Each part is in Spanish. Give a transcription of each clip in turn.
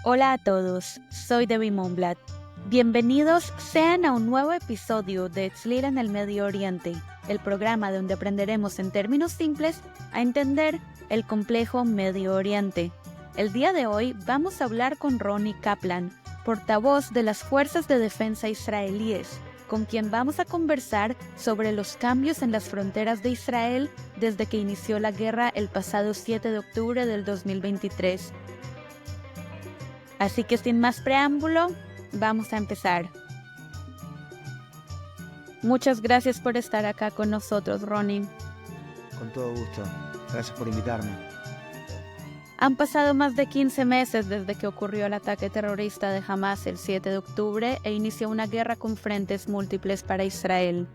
Hola a todos, soy Debbie Monblat. Bienvenidos sean a un nuevo episodio de Tzlil en el Medio Oriente, el programa donde aprenderemos en términos simples a entender el complejo Medio Oriente. El día de hoy vamos a hablar con Ronnie Kaplan, portavoz de las Fuerzas de Defensa israelíes, con quien vamos a conversar sobre los cambios en las fronteras de Israel desde que inició la guerra el pasado 7 de octubre del 2023. Así que sin más preámbulo, vamos a empezar. Muchas gracias por estar acá con nosotros, Ronnie. Con todo gusto. Gracias por invitarme. Han pasado más de 15 meses desde que ocurrió el ataque terrorista de Hamas el 7 de octubre e inició una guerra con frentes múltiples para Israel.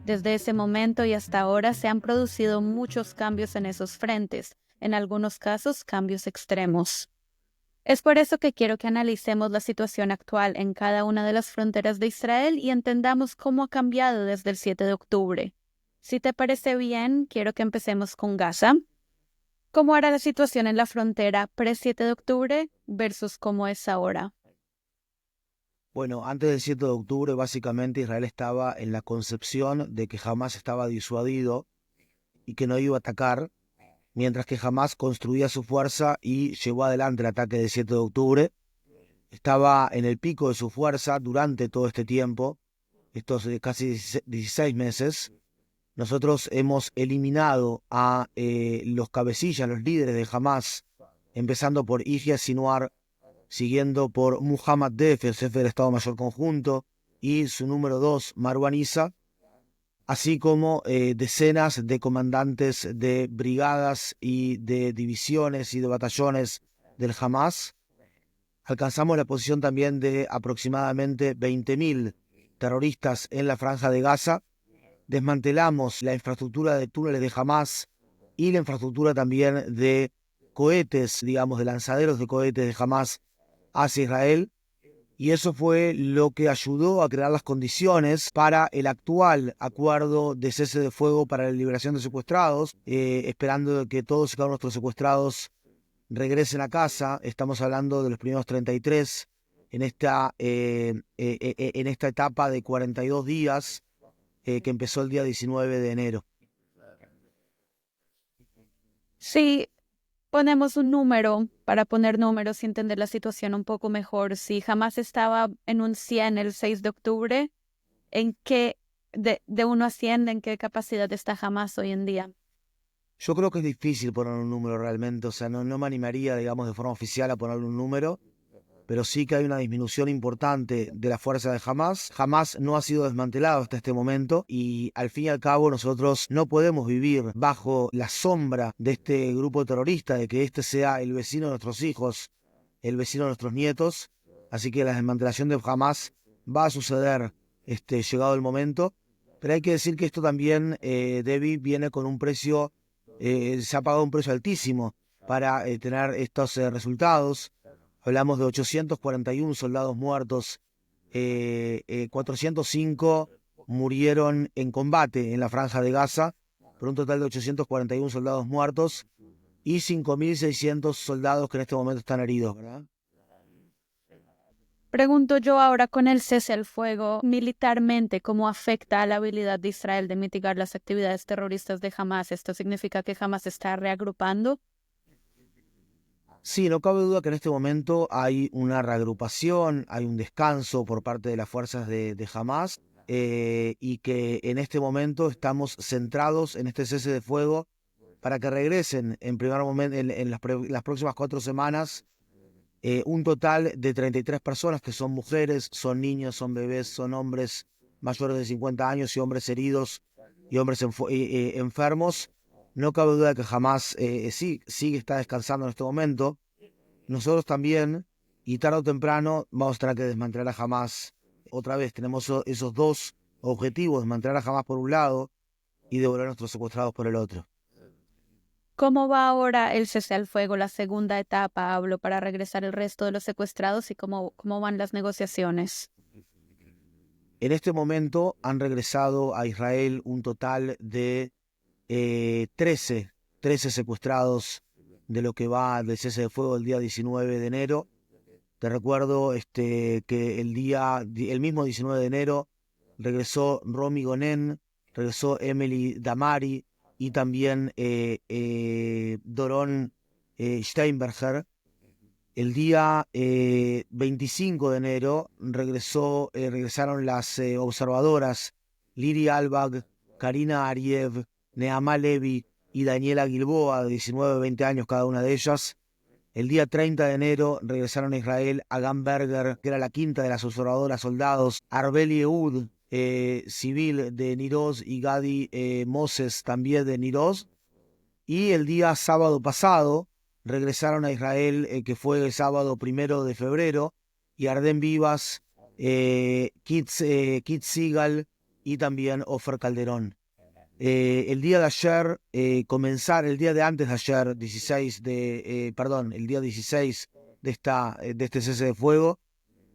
Desde ese momento y hasta ahora se han producido muchos cambios en esos frentes, en algunos casos cambios extremos. Es por eso que quiero que analicemos la situación actual en cada una de las fronteras de Israel y entendamos cómo ha cambiado desde el 7 de octubre. Si te parece bien, quiero que empecemos con Gaza. ¿Cómo era la situación en la frontera pre-7 de octubre versus cómo es ahora? Bueno, antes del 7 de octubre, básicamente Israel estaba en la concepción de que Hamás estaba disuadido y que no iba a atacar, mientras que Hamás construía su fuerza y llevó adelante el ataque del 7 de octubre. Estaba en el pico de su fuerza durante todo este tiempo, estos casi 16 meses. Nosotros hemos eliminado a los cabecillas, los líderes de Hamás, empezando por Yahya Sinwar, siguiendo por Muhammad Deif, el jefe del Estado Mayor Conjunto, y su número 2, Marwan Issa, así como decenas de comandantes de brigadas y de divisiones y de batallones del Hamas. Alcanzamos la posición también de aproximadamente 20.000 terroristas en la Franja de Gaza. Desmantelamos la infraestructura de túneles de Hamas y la infraestructura también de cohetes, digamos, de lanzaderos de cohetes de Hamas hacia Israel, y eso fue lo que ayudó a crear las condiciones para el actual acuerdo de cese de fuego para la liberación de secuestrados, esperando que todos y cada uno de nuestros secuestrados regresen a casa. Estamos hablando de los primeros 33 en esta etapa de 42 días que empezó el día 19 de enero. Si ponemos un número para poner números y entender la situación un poco mejor, si Hamas estaba en un 100 el 6 de octubre, ¿en qué, de 1 a 100, en qué capacidad está Hamas hoy en día? Yo creo que es difícil poner un número realmente, o sea, no me animaría, digamos, de forma oficial a ponerle un número, pero sí que hay una disminución importante de la fuerza de Hamas. Hamas no ha sido desmantelado hasta este momento y al fin y al cabo nosotros no podemos vivir bajo la sombra de este grupo terrorista, de que este sea el vecino de nuestros hijos, el vecino de nuestros nietos. Así que la desmantelación de Hamas va a suceder llegado el momento, pero hay que decir que esto también, Debbie, viene con un precio, se ha pagado un precio altísimo para tener estos resultados. Hablamos de 841 soldados muertos, 405 murieron en combate en la Franja de Gaza, por un total de 841 soldados muertos y 5.600 soldados que en este momento están heridos, ¿verdad? Pregunto yo ahora con el cese al fuego, militarmente, ¿cómo afecta a la habilidad de Israel de mitigar las actividades terroristas de Hamas? ¿Esto significa que Hamas se está reagrupando? Sí, no cabe duda que en este momento hay una reagrupación, hay un descanso por parte de las fuerzas de Hamas, y que en este momento estamos centrados en este cese de fuego para que regresen en primer momento, en las próximas 4 semanas, un total de 33 personas que son mujeres, son niños, son bebés, son hombres mayores de 50 años y hombres heridos y hombres enfermos. No cabe duda que jamás sigue está descansando en este momento. Nosotros también, y tarde o temprano, vamos a tener que desmantelar a Hamas. Otra vez tenemos esos dos objetivos: desmantelar a Hamas por un lado y devolver a nuestros secuestrados por el otro. ¿Cómo va ahora el cese al fuego, la segunda etapa, hablo, para regresar el resto de los secuestrados y cómo van las negociaciones? En este momento han regresado a Israel un total de 13 secuestrados de lo que va del cese de fuego el día 19 de enero. Te recuerdo que el mismo 19 de enero regresó Romy Gonen, regresó Emily Damari y también Doron Steinberger. El día 25 de enero regresaron las observadoras Liri Albag, Karina Ariev, Neamá Levi y Daniela Gilboa, de 19 y 20 años cada una de ellas. El día 30 de enero regresaron a Israel Agam Berger, que era la quinta de las observadoras soldados, Arbeli Ehud, civil de Niroz, y Gadi Moses, también de Niroz. Y el día sábado pasado regresaron a Israel, que fue el sábado 1 de febrero, y Arden Vivas, Kit Sigal y también Ofer Calderón. El día de ayer, el día de antes de ayer, el día 16 de este cese de fuego,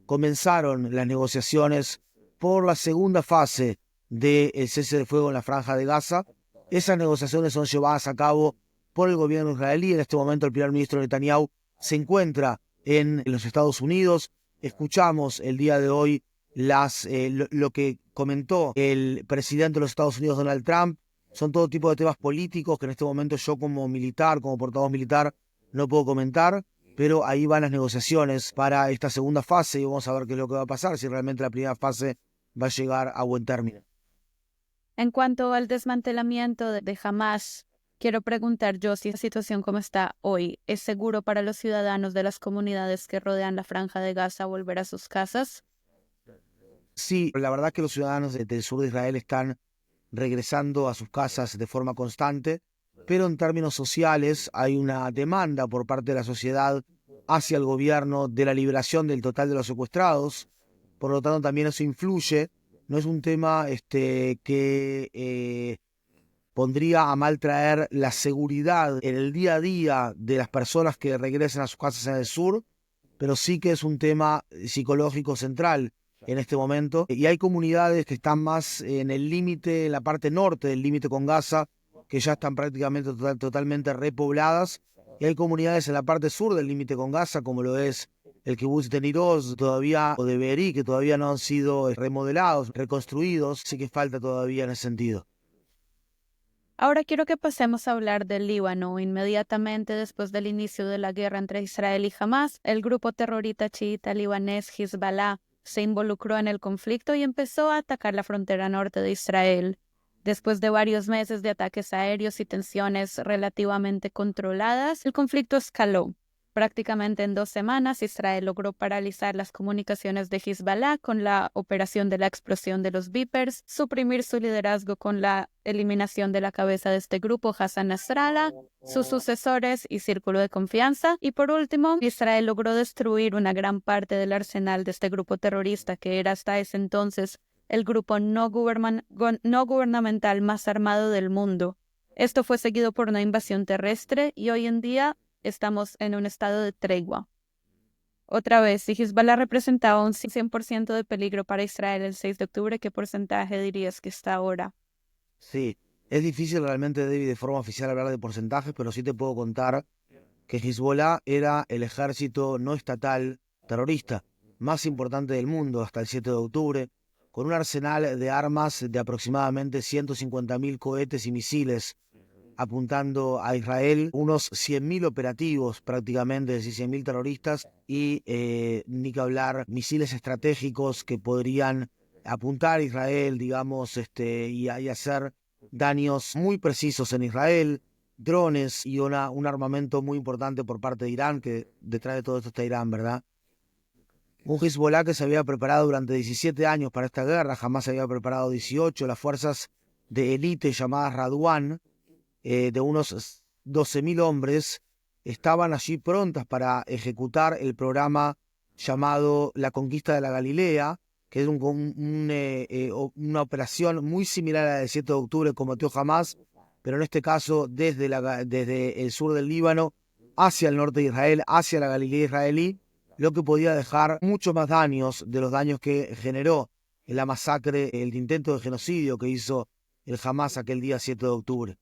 comenzaron las negociaciones por la segunda fase del cese de fuego en la Franja de Gaza. Esas negociaciones son llevadas a cabo por el gobierno israelí. En este momento el primer ministro Netanyahu se encuentra en los Estados Unidos. Escuchamos el día de hoy lo que comentó el presidente de los Estados Unidos, Donald Trump. Son todo tipo de temas políticos que en este momento yo como militar, como portavoz militar, no puedo comentar, pero ahí van las negociaciones para esta segunda fase y vamos a ver qué es lo que va a pasar, si realmente la primera fase va a llegar a buen término. En cuanto al desmantelamiento de Hamás, quiero preguntar yo si la situación como está hoy es seguro para los ciudadanos de las comunidades que rodean la Franja de Gaza volver a sus casas. Sí, la verdad que los ciudadanos del sur de Israel están regresando a sus casas de forma constante, pero en términos sociales hay una demanda por parte de la sociedad hacia el gobierno de la liberación del total de los secuestrados. Por lo tanto, también eso influye. No es un tema que pondría a mal traer la seguridad en el día a día de las personas que regresen a sus casas en el sur, pero sí que es un tema psicológico central en este momento. Y hay comunidades que están más en el límite, en la parte norte del límite con Gaza, que ya están prácticamente totalmente repobladas. Y hay comunidades en la parte sur del límite con Gaza, como lo es el kibutz de Niroz, o de Be'eri, que todavía no han sido remodelados, reconstruidos. Sí que falta todavía en ese sentido. Ahora quiero que pasemos a hablar del Líbano. Inmediatamente después del inicio de la guerra entre Israel y Hamás, el grupo terrorista chiita libanés Hezbollah se involucró en el conflicto y empezó a atacar la frontera norte de Israel. Después de varios meses de ataques aéreos y tensiones relativamente controladas, el conflicto escaló. Prácticamente en 2 semanas, Israel logró paralizar las comunicaciones de Hezbollah con la operación de la explosión de los Vipers, suprimir su liderazgo con la eliminación de la cabeza de este grupo, Hassan Nasrallah, sus sucesores y círculo de confianza. Y por último, Israel logró destruir una gran parte del arsenal de este grupo terrorista, que era hasta ese entonces el grupo no gubernamental más armado del mundo. Esto fue seguido por una invasión terrestre y hoy en día estamos en un estado de tregua. Otra vez, si Hezbollah representaba un 100% de peligro para Israel el 6 de octubre, ¿qué porcentaje dirías que está ahora? Sí, es difícil realmente, David, de forma oficial hablar de porcentajes, pero sí te puedo contar que Hezbollah era el ejército no estatal terrorista más importante del mundo hasta el 7 de octubre, con un arsenal de armas de aproximadamente 150.000 cohetes y misiles, apuntando a Israel, unos 100.000 operativos prácticamente, es decir, 100.000 terroristas y ni que hablar, misiles estratégicos que podrían apuntar a Israel, digamos, y hacer daños muy precisos en Israel, drones y un armamento muy importante por parte de Irán, que detrás de todo esto está Irán, ¿verdad? Un Hezbollah que se había preparado durante 17 años para esta guerra, jamás se había preparado 18, las fuerzas de élite llamadas Radwan, de unos 12.000 hombres, estaban allí prontas para ejecutar el programa llamado La Conquista de la Galilea, que es una operación muy similar a la del 7 de octubre que cometió Hamás, pero en este caso desde el sur del Líbano hacia el norte de Israel, hacia la Galilea israelí, lo que podía dejar mucho más daños de los daños que generó la masacre, el intento de genocidio que hizo el Hamás aquel día 7 de octubre.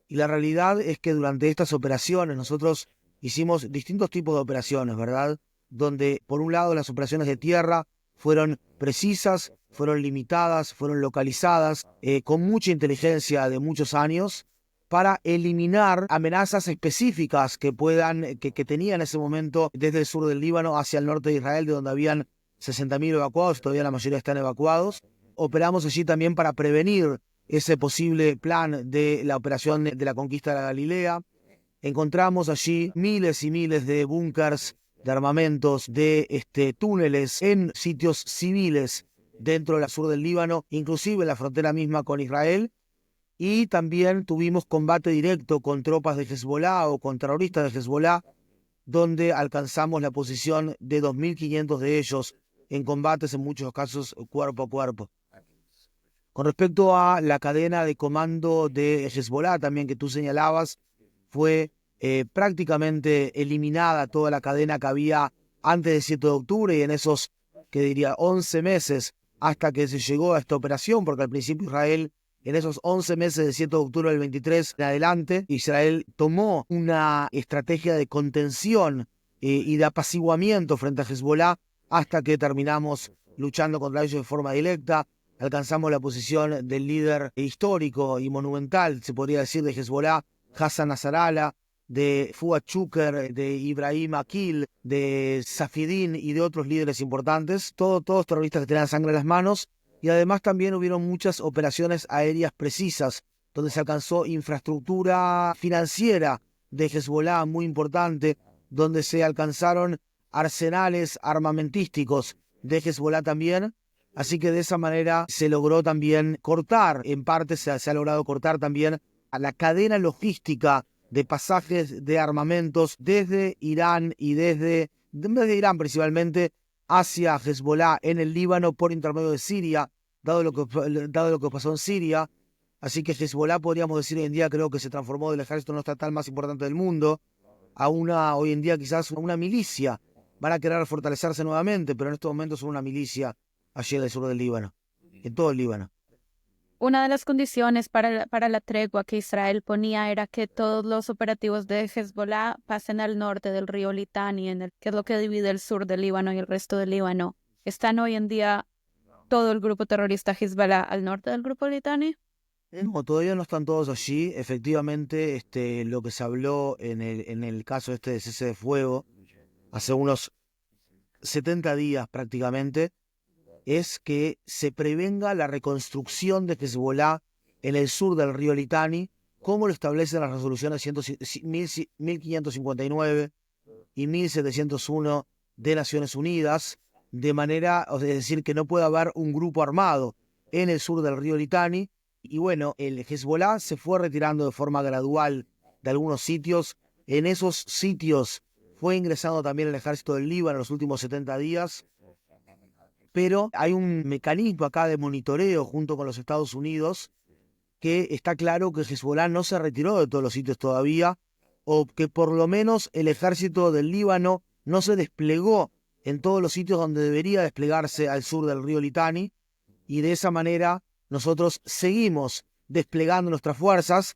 Y la realidad es que durante estas operaciones nosotros hicimos distintos tipos de operaciones, ¿verdad? donde por un lado las operaciones de tierra fueron precisas, fueron limitadas, fueron localizadas, con mucha inteligencia de muchos años, para eliminar amenazas específicas que tenía en ese momento desde el sur del Líbano hacia el norte de Israel, de donde habían 60.000 evacuados, todavía la mayoría están evacuados. Operamos allí también para prevenir ese posible plan de la operación de la conquista de la Galilea. Encontramos allí miles y miles de búnkers, de armamentos, de túneles en sitios civiles dentro del sur del Líbano, inclusive en la frontera misma con Israel. Y también tuvimos combate directo con tropas de Hezbollah o con terroristas de Hezbollah, donde alcanzamos la posición de 2.500 de ellos en combates, en muchos casos cuerpo a cuerpo. Con respecto a la cadena de comando de Hezbollah también que tú señalabas, fue prácticamente eliminada toda la cadena que había antes del 7 de octubre y en esos, 11 meses hasta que se llegó a esta operación, porque al principio Israel, en esos 11 meses del 7 de octubre del 23 en adelante, Israel tomó una estrategia de contención y de apaciguamiento frente a Hezbollah hasta que terminamos luchando contra ellos de forma directa. Alcanzamos la posición del líder histórico y monumental, se podría decir, de Hezbollah, Hassan Nasrallah, de Fuad Shukr, de Ibrahim Akil, de Safidin y de otros líderes importantes, todos terroristas que tenían sangre en las manos. Y además también hubieron muchas operaciones aéreas precisas, donde se alcanzó infraestructura financiera de Hezbollah muy importante, donde se alcanzaron arsenales armamentísticos de Hezbollah también. Así que de esa manera se logró también cortar, en parte se ha logrado cortar también a la cadena logística de pasajes de armamentos desde Irán y desde Irán principalmente, hacia Hezbollah en el Líbano por intermedio de Siria, dado lo que pasó en Siria. Así que Hezbollah, podríamos decir hoy en día, creo que se transformó del ejército no estatal más importante del mundo a hoy en día quizás una milicia. Van a querer fortalecerse nuevamente, pero en estos momentos son una milicia allí en el sur del Líbano, en todo el Líbano. Una de las condiciones para la tregua que Israel ponía era que todos los operativos de Hezbollah pasen al norte del río Litani, que es lo que divide el sur del Líbano y el resto del Líbano. ¿Están hoy en día todo el grupo terrorista Hezbollah al norte del grupo Litani? No, todavía no están todos allí. Efectivamente, lo que se habló en el caso de cese de fuego, hace unos 70 días prácticamente, es que se prevenga la reconstrucción de Hezbollah en el sur del río Litani, como lo establecen las resoluciones 1559 y 1701 de Naciones Unidas, de manera, es decir, que no puede haber un grupo armado en el sur del río Litani. Y bueno, el Hezbollah se fue retirando de forma gradual de algunos sitios. En esos sitios fue ingresando también el ejército del Líbano en los últimos 70 días. Pero hay un mecanismo acá de monitoreo junto con los Estados Unidos, que está claro que Hezbollah no se retiró de todos los sitios todavía, o que por lo menos el ejército del Líbano no se desplegó en todos los sitios donde debería desplegarse al sur del río Litani, y de esa manera nosotros seguimos desplegando nuestras fuerzas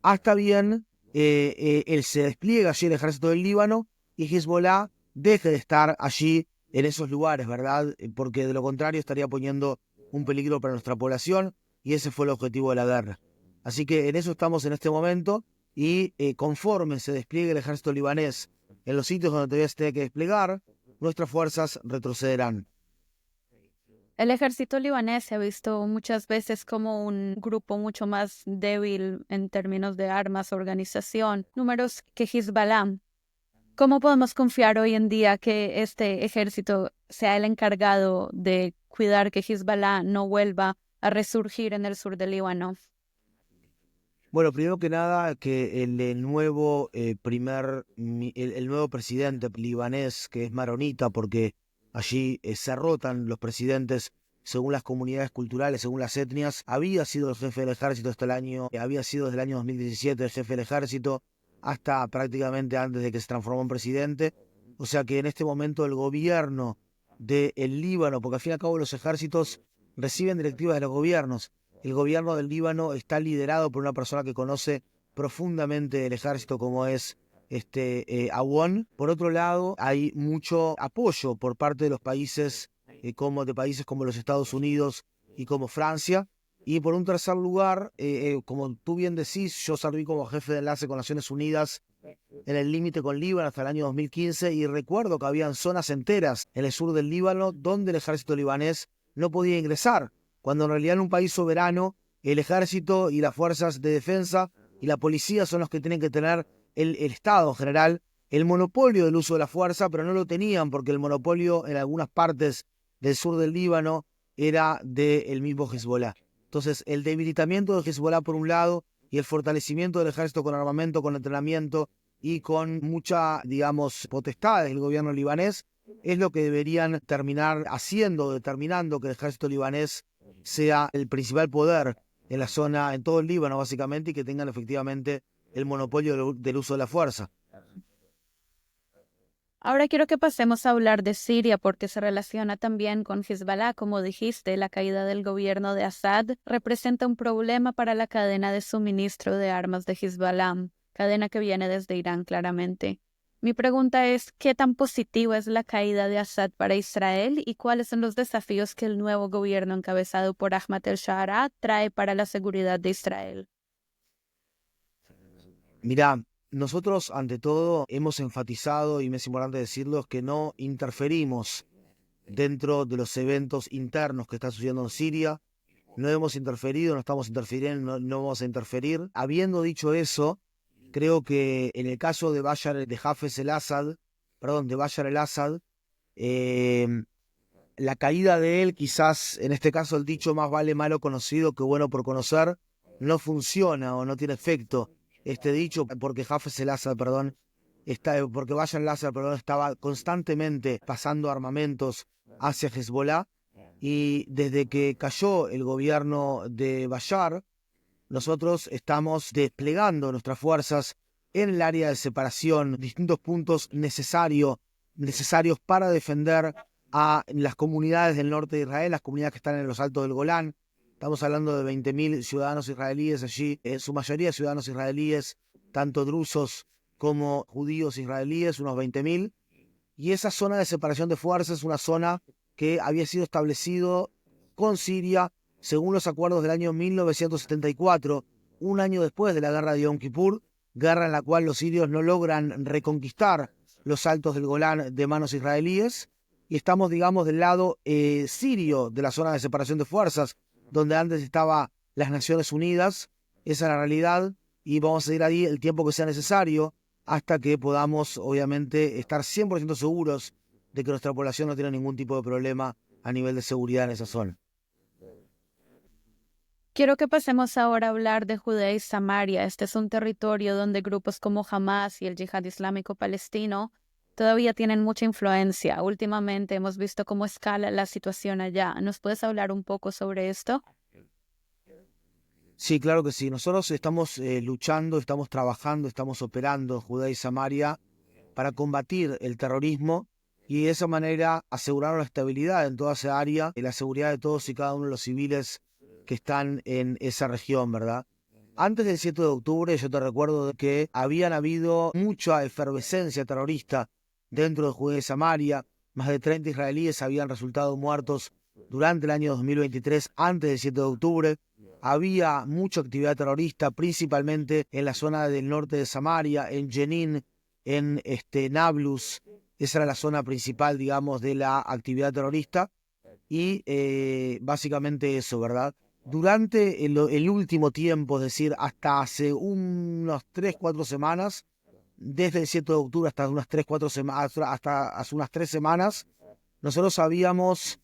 hasta bien se despliega allí el ejército del Líbano y Hezbollah deje de estar allí en esos lugares, ¿verdad? Porque de lo contrario estaría poniendo un peligro para nuestra población y ese fue el objetivo de la guerra. Así que en eso estamos en este momento y conforme se despliegue el ejército libanés en los sitios donde todavía se tiene que desplegar, nuestras fuerzas retrocederán. El ejército libanés se ha visto muchas veces como un grupo mucho más débil en términos de armas, organización, números que Hezbollah. ¿Cómo podemos confiar hoy en día que este ejército sea el encargado de cuidar que Hezbollah no vuelva a resurgir en el sur del Líbano? Bueno, primero que nada, que el nuevo presidente libanés, que es maronita, porque allí se rotan los presidentes según las comunidades culturales, según las etnias, había sido el jefe del ejército había sido desde el año 2017 el jefe del ejército, hasta prácticamente antes de que se transformó en presidente. O sea que en este momento el gobierno del Líbano, porque al fin y al cabo los ejércitos reciben directivas de los gobiernos, el gobierno del Líbano está liderado por una persona que conoce profundamente el ejército, como es Awon. Por otro lado, hay mucho apoyo por parte de los países como los Estados Unidos y como Francia. Y por un tercer lugar, como tú bien decís, yo serví como jefe de enlace con Naciones Unidas en el límite con Líbano hasta el año 2015 y recuerdo que habían zonas enteras en el sur del Líbano donde el ejército libanés no podía ingresar, cuando en realidad en un país soberano el ejército y las fuerzas de defensa y la policía son los que tienen que tener el Estado en general el monopolio del uso de la fuerza, pero no lo tenían porque el monopolio en algunas partes del sur del Líbano era del mismo Hezbollah. Entonces, el debilitamiento de Hezbollah por un lado y el fortalecimiento del ejército con armamento, con entrenamiento y con mucha, digamos, potestad del gobierno libanés, es lo que deberían terminar haciendo, determinando que el ejército libanés sea el principal poder en la zona, en todo el Líbano básicamente, y que tengan efectivamente el monopolio del uso de la fuerza. Ahora quiero que pasemos a hablar de Siria porque se relaciona también con Hezbollah. Como dijiste, la caída del gobierno de Assad representa un problema para la cadena de suministro de armas de Hezbollah, cadena que viene desde Irán claramente. Mi pregunta es, ¿qué tan positiva es la caída de Assad para Israel y cuáles son los desafíos que el nuevo gobierno encabezado por Ahmad el-Shara trae para la seguridad de Israel? Mirá, nosotros ante todo hemos enfatizado, y me es importante decirlo, que no interferimos dentro de los eventos internos que está sucediendo en Siria. No hemos interferido, no estamos interfiriendo, no vamos a interferir. Habiendo dicho eso, creo que en el caso de Hafez el-Assad, de Bashar el-Assad, la caída de él, quizás en este caso el dicho más vale malo conocido que bueno por conocer, no funciona o no tiene efecto este dicho porque Hafez el-Assad, porque Bashar el-Assad, estaba constantemente pasando armamentos hacia Hezbollah y desde que cayó el gobierno de Bashar, nosotros estamos desplegando nuestras fuerzas en el área de separación, distintos puntos necesarios para defender a las comunidades del norte de Israel, las comunidades que están en los altos del Golán. Estamos hablando de 20.000 ciudadanos israelíes allí, en su mayoría ciudadanos israelíes, tanto drusos como judíos israelíes, unos 20.000. Y esa zona de separación de fuerzas es una zona que había sido establecido con Siria según los acuerdos del año 1974, un año después de la guerra de Yom Kippur, guerra en la cual los sirios no logran reconquistar los altos del Golán de manos israelíes, y estamos, digamos, del lado sirio de la zona de separación de fuerzas, donde antes estaba las Naciones Unidas. Esa es la realidad, y vamos a ir ahí el tiempo que sea necesario, hasta que podamos, obviamente, estar 100% seguros de que nuestra población no tiene ningún tipo de problema a nivel de seguridad en esa zona. Quiero que pasemos ahora a hablar de Judea y Samaria. Este es un territorio donde grupos como Hamas y el Yihad Islámico Palestino todavía tienen mucha influencia. Últimamente hemos visto cómo escala la situación allá. ¿Nos puedes hablar un poco sobre esto? Sí, claro que sí. Nosotros estamos luchando, estamos trabajando, estamos operando en Judea y Samaria para combatir el terrorismo y de esa manera asegurar la estabilidad en toda esa área y la seguridad de todos y cada uno de los civiles que están en esa región, ¿verdad? Antes del 7 de octubre yo te recuerdo de que habían habido mucha efervescencia terrorista dentro de Judea y Samaria. Más de 30 israelíes habían resultado muertos durante el año 2023, antes del 7 de octubre. Había mucha actividad terrorista, principalmente en la zona del norte de Samaria, en Jenin, en Nablus. Esa era la zona principal, digamos, de la actividad terrorista. Y básicamente eso, ¿verdad? Durante el último tiempo, es decir, hasta hace unos 3-4 semanas, desde el 7 de octubre hasta unas 3-4 semanas, hasta hace unas 3 semanas, nosotros habíamos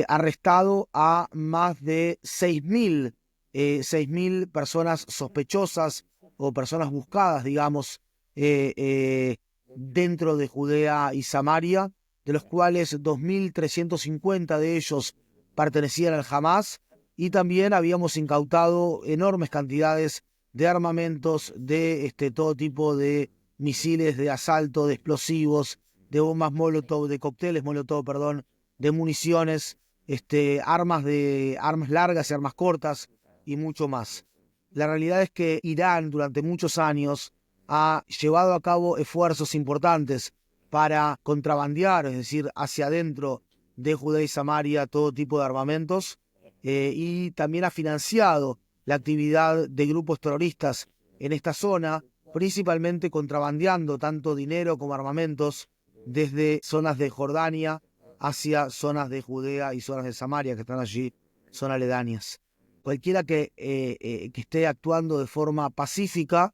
arrestado a más de 6.000 personas sospechosas o personas buscadas, digamos, dentro de Judea y Samaria, de los cuales 2.350 de ellos pertenecían al Hamas, y también habíamos incautado enormes cantidades de armamentos, de todo tipo de misiles de asalto, de explosivos, de bombas Molotov, de cócteles Molotov, de municiones, armas largas y armas cortas y mucho más. La realidad es que Irán durante muchos años ha llevado a cabo esfuerzos importantes para contrabandear, es decir, hacia adentro de Judea y Samaria, todo tipo de armamentos, y también ha financiado la actividad de grupos terroristas en esta zona, principalmente contrabandeando tanto dinero como armamentos desde zonas de Jordania hacia zonas de Judea y zonas de Samaria que están allí, son aledañas. Cualquiera que esté actuando de forma pacífica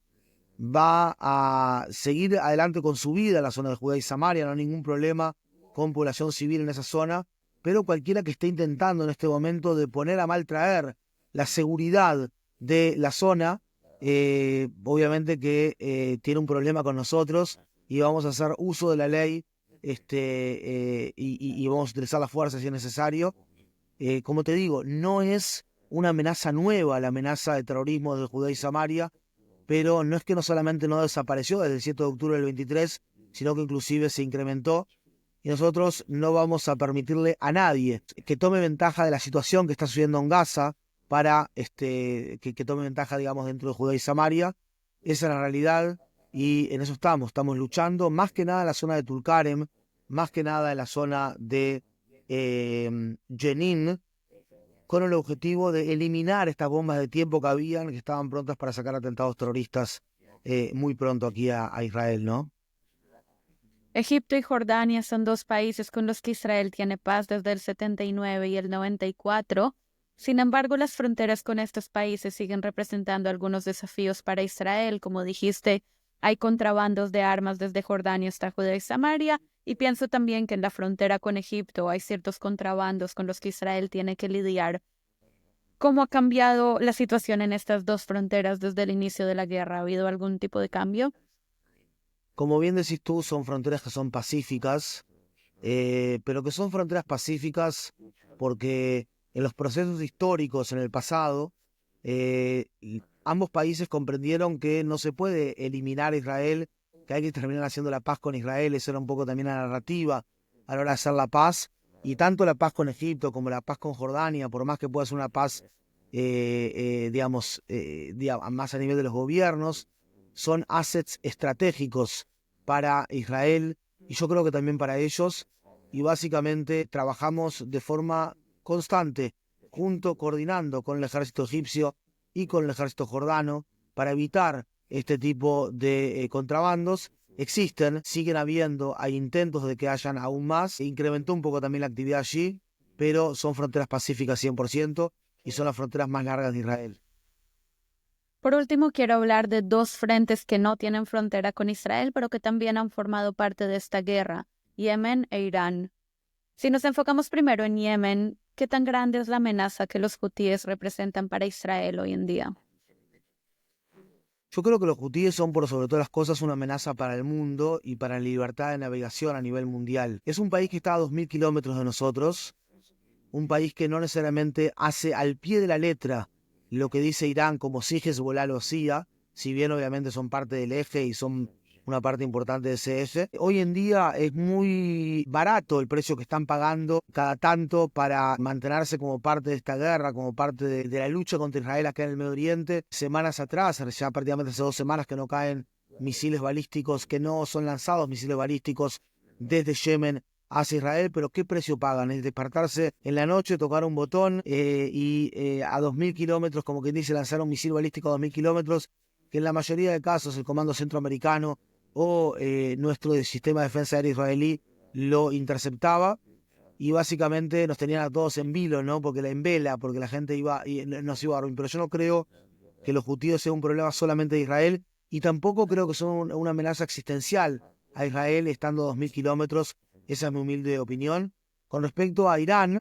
va a seguir adelante con su vida en la zona de Judea y Samaria, no hay ningún problema con población civil en esa zona, pero cualquiera que esté intentando en este momento de poner a mal traer la seguridad de la zona, obviamente que tiene un problema con nosotros y vamos a hacer uso de la ley y vamos a utilizar la fuerza si es necesario. Como te digo, no es una amenaza nueva la amenaza de terrorismo de Judea y Samaria, pero no es que no solamente no desapareció desde el 7 de octubre del 23, sino que inclusive se incrementó, y nosotros no vamos a permitirle a nadie que tome ventaja de la situación que está sucediendo en Gaza para que tome ventaja, digamos, dentro de Judea y Samaria. Esa es la realidad y en eso estamos luchando, más que nada en la zona de Tulkarem, más que nada en la zona de Jenin, con el objetivo de eliminar estas bombas de tiempo que habían, que estaban prontas para sacar atentados terroristas muy pronto aquí a Israel, ¿no? Egipto y Jordania son dos países con los que Israel tiene paz desde el 79 y el 94. Sin embargo, las fronteras con estos países siguen representando algunos desafíos para Israel. Como dijiste, hay contrabandos de armas desde Jordania hasta Judea y Samaria, y pienso también que en la frontera con Egipto hay ciertos contrabandos con los que Israel tiene que lidiar. ¿Cómo ha cambiado la situación en estas dos fronteras desde el inicio de la guerra? ¿Ha habido algún tipo de cambio? Como bien decís tú, son fronteras que son pacíficas, pero que son fronteras pacíficas porque en los procesos históricos en el pasado, ambos países comprendieron que no se puede eliminar a Israel, que hay que terminar haciendo la paz con Israel. Esa era un poco también la narrativa a la hora de hacer la paz, y tanto la paz con Egipto como la paz con Jordania, por más que pueda ser una paz, digamos, más a nivel de los gobiernos, son assets estratégicos para Israel y yo creo que también para ellos, y básicamente trabajamos de forma constante, coordinando con el ejército egipcio y con el ejército jordano para evitar este tipo de contrabandos. Existen, siguen habiendo, hay intentos de que hayan aún más, se incrementó un poco también la actividad allí, pero son fronteras pacíficas 100% y son las fronteras más largas de Israel. Por último, quiero hablar de dos frentes que no tienen frontera con Israel, pero que también han formado parte de esta guerra, Yemen e Irán. Si nos enfocamos primero en Yemen, ¿qué tan grande es la amenaza que los hutíes representan para Israel hoy en día? Yo creo que los hutíes son por sobre todas las cosas una amenaza para el mundo y para la libertad de navegación a nivel mundial. Es un país que está a 2000 kilómetros de nosotros, un país que no necesariamente hace al pie de la letra lo que dice Irán como si Hezbollah lo hacía, si bien obviamente son parte del eje y son una parte importante de ese eje. Hoy en día es muy barato el precio que están pagando cada tanto para mantenerse como parte de esta guerra, como parte de la lucha contra Israel acá en el Medio Oriente. Semanas atrás, ya prácticamente hace 2 semanas que no caen misiles balísticos, que no son lanzados misiles balísticos desde Yemen hacia Israel, pero ¿qué precio pagan? Es despertarse en la noche, tocar un botón a 2000 kilómetros, como quien dice, lanzar un misil balístico a 2000 kilómetros, que en la mayoría de casos el Comando Centroamericano o nuestro sistema de defensa aérea israelí lo interceptaba, y básicamente nos tenían a todos en vilo, ¿no? Porque en vela, porque la gente iba y nos iba a dormir. Pero yo no creo que los judíos sean un problema solamente de Israel, y tampoco creo que son una amenaza existencial a Israel estando a 2000 kilómetros. Esa es mi humilde opinión. Con respecto a Irán,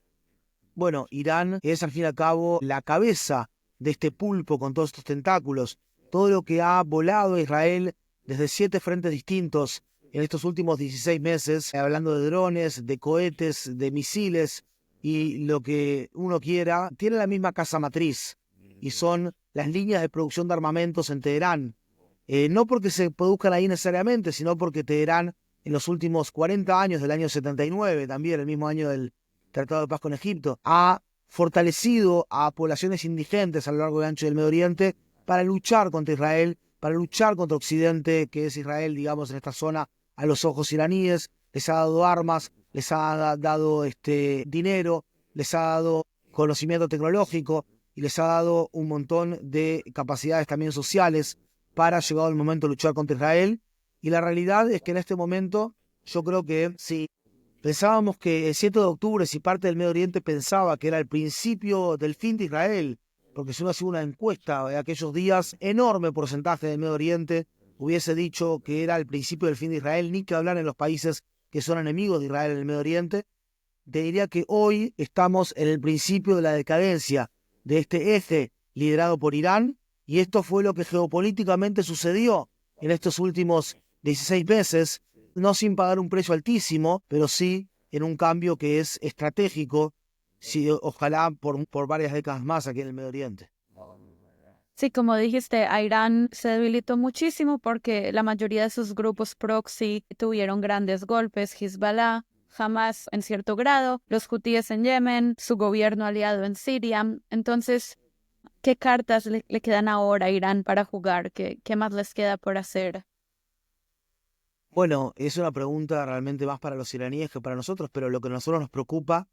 bueno, Irán es al fin y al cabo la cabeza de este pulpo con todos estos tentáculos. Todo lo que ha volado a Israel desde 7 frentes distintos en estos últimos 16 meses, hablando de drones, de cohetes, de misiles y lo que uno quiera, tiene la misma casa matriz y son las líneas de producción de armamentos en Teherán. No porque se produzcan ahí necesariamente, sino porque Teherán en los últimos 40 años, del año 79, también el mismo año del Tratado de Paz con Egipto, ha fortalecido a poblaciones indigentes a lo largo y ancho del Medio Oriente para luchar contra Israel para luchar contra Occidente, que es Israel, digamos, en esta zona, a los ojos iraníes. Les ha dado armas, les ha dado dinero, les ha dado conocimiento tecnológico y les ha dado un montón de capacidades también sociales para, llegado el momento, luchar contra Israel. Y la realidad es que en este momento yo creo que si pensábamos que el 7 de octubre, si parte del Medio Oriente pensaba que era el principio del fin de Israel, porque si uno hacía una encuesta de aquellos días, enorme porcentaje del Medio Oriente hubiese dicho que era el principio del fin de Israel, ni que hablar en los países que son enemigos de Israel en el Medio Oriente. Te diría que hoy estamos en el principio de la decadencia de este eje liderado por Irán, y esto fue lo que geopolíticamente sucedió en estos últimos 16 meses, no sin pagar un precio altísimo, pero sí en un cambio que es estratégico, sí, ojalá por varias décadas más aquí en el Medio Oriente. Sí, como dijiste, a Irán se debilitó muchísimo porque la mayoría de sus grupos proxy tuvieron grandes golpes, Hezbollah, Hamas en cierto grado, los hutíes en Yemen, su gobierno aliado en Siria. Entonces, ¿qué cartas le quedan ahora a Irán para jugar? ¿Qué más les queda por hacer? Bueno, es una pregunta realmente más para los iraníes que para nosotros, pero lo que a nosotros nos preocupa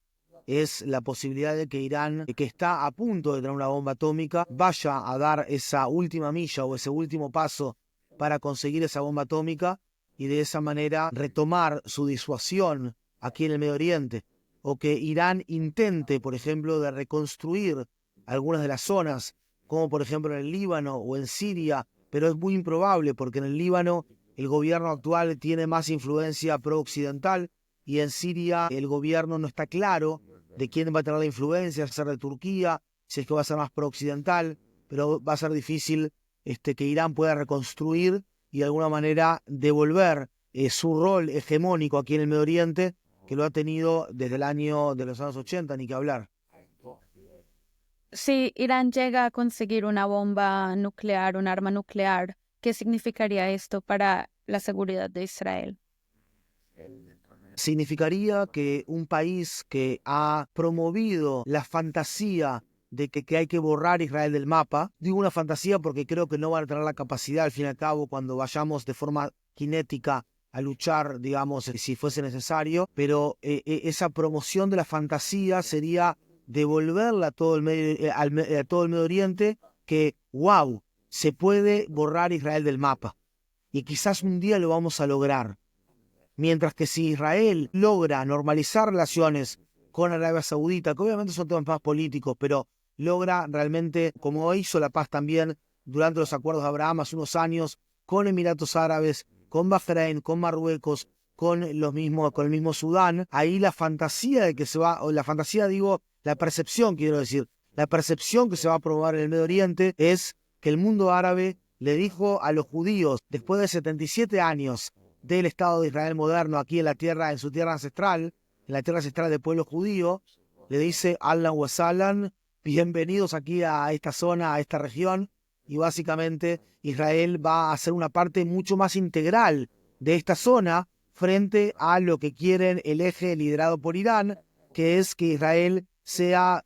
es la posibilidad de que Irán, que está a punto de tener una bomba atómica, vaya a dar esa última milla o ese último paso para conseguir esa bomba atómica y de esa manera retomar su disuasión aquí en el Medio Oriente. O que Irán intente, por ejemplo, de reconstruir algunas de las zonas, como por ejemplo en el Líbano o en Siria, pero es muy improbable porque en el Líbano el gobierno actual tiene más influencia pro-occidental y en Siria el gobierno no está claro de quién va a tener la influencia, si va a ser de Turquía, si es que va a ser más pro-occidental, pero va a ser difícil que Irán pueda reconstruir y de alguna manera devolver su rol hegemónico aquí en el Medio Oriente, que lo ha tenido desde de los años 80, ni que hablar. Si Irán llega a conseguir una bomba nuclear, un arma nuclear, ¿qué significaría esto para la seguridad de Israel? Significaría que un país que ha promovido la fantasía de que hay que borrar Israel del mapa, digo una fantasía porque creo que no van a tener la capacidad al fin y al cabo cuando vayamos de forma cinética a luchar, digamos, si fuese necesario, pero esa promoción de la fantasía sería devolverla a todo a todo el Medio Oriente que, wow, se puede borrar Israel del mapa. Y quizás un día lo vamos a lograr. Mientras que si Israel logra normalizar relaciones con Arabia Saudita, que obviamente son temas más políticos, pero logra realmente, como hizo la paz también durante los acuerdos de Abraham hace unos años, con Emiratos Árabes, con Bahrein, con Marruecos, con el mismo Sudán, ahí la fantasía de que se va, o la fantasía digo, la percepción quiero decir, la percepción que se va a promover en el Medio Oriente es que el mundo árabe le dijo a los judíos, después de 77 años, del Estado de Israel moderno aquí en su tierra ancestral, en la tierra ancestral del pueblo judío, le dice Ahlan wa sahlan, bienvenidos aquí a esta zona, a esta región, y básicamente Israel va a ser una parte mucho más integral de esta zona frente a lo que quieren el eje liderado por Irán, que es que Israel siga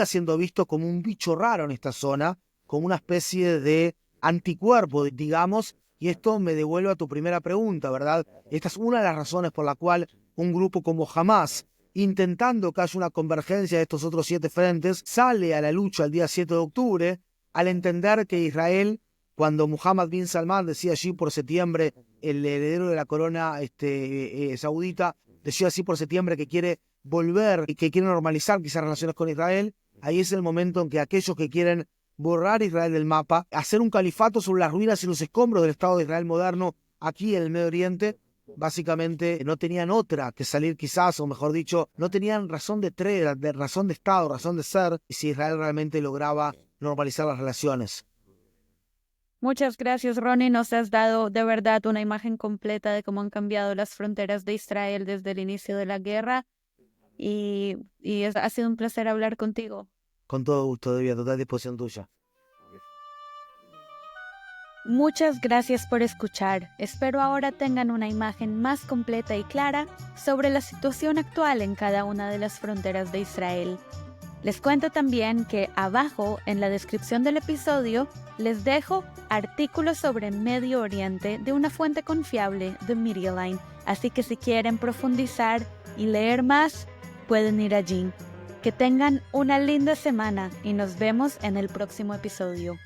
siendo visto como un bicho raro en esta zona, como una especie de anticuerpo, digamos. Y esto me devuelve a tu primera pregunta, ¿verdad? Esta es una de las razones por la cual un grupo como Hamas, intentando que haya una convergencia de estos otros 7 frentes, sale a la lucha el día 7 de octubre, al entender que Israel, cuando Mohammed bin Salman decía allí por septiembre, el heredero de la corona saudita, decía así por septiembre que quiere volver y que quiere normalizar quizás relaciones con Israel, ahí es el momento en que aquellos que quieren borrar Israel del mapa, hacer un califato sobre las ruinas y los escombros del Estado de Israel moderno aquí en el Medio Oriente, básicamente no tenían otra que salir quizás, o mejor dicho, no tenían razón de razón de Estado, razón de ser, si Israel realmente lograba normalizar las relaciones. Muchas gracias, Ronnie. Nos has dado de verdad una imagen completa de cómo han cambiado las fronteras de Israel desde el inicio de la guerra y ha sido un placer hablar contigo. Con todo gusto, Debbie, a total disposición tuya. Muchas gracias por escuchar. Espero ahora tengan una imagen más completa y clara sobre la situación actual en cada una de las fronteras de Israel. Les cuento también que abajo en la descripción del episodio les dejo artículos sobre Medio Oriente de una fuente confiable, The Media Line, así que si quieren profundizar y leer más, pueden ir allí. Que tengan una linda semana y nos vemos en el próximo episodio.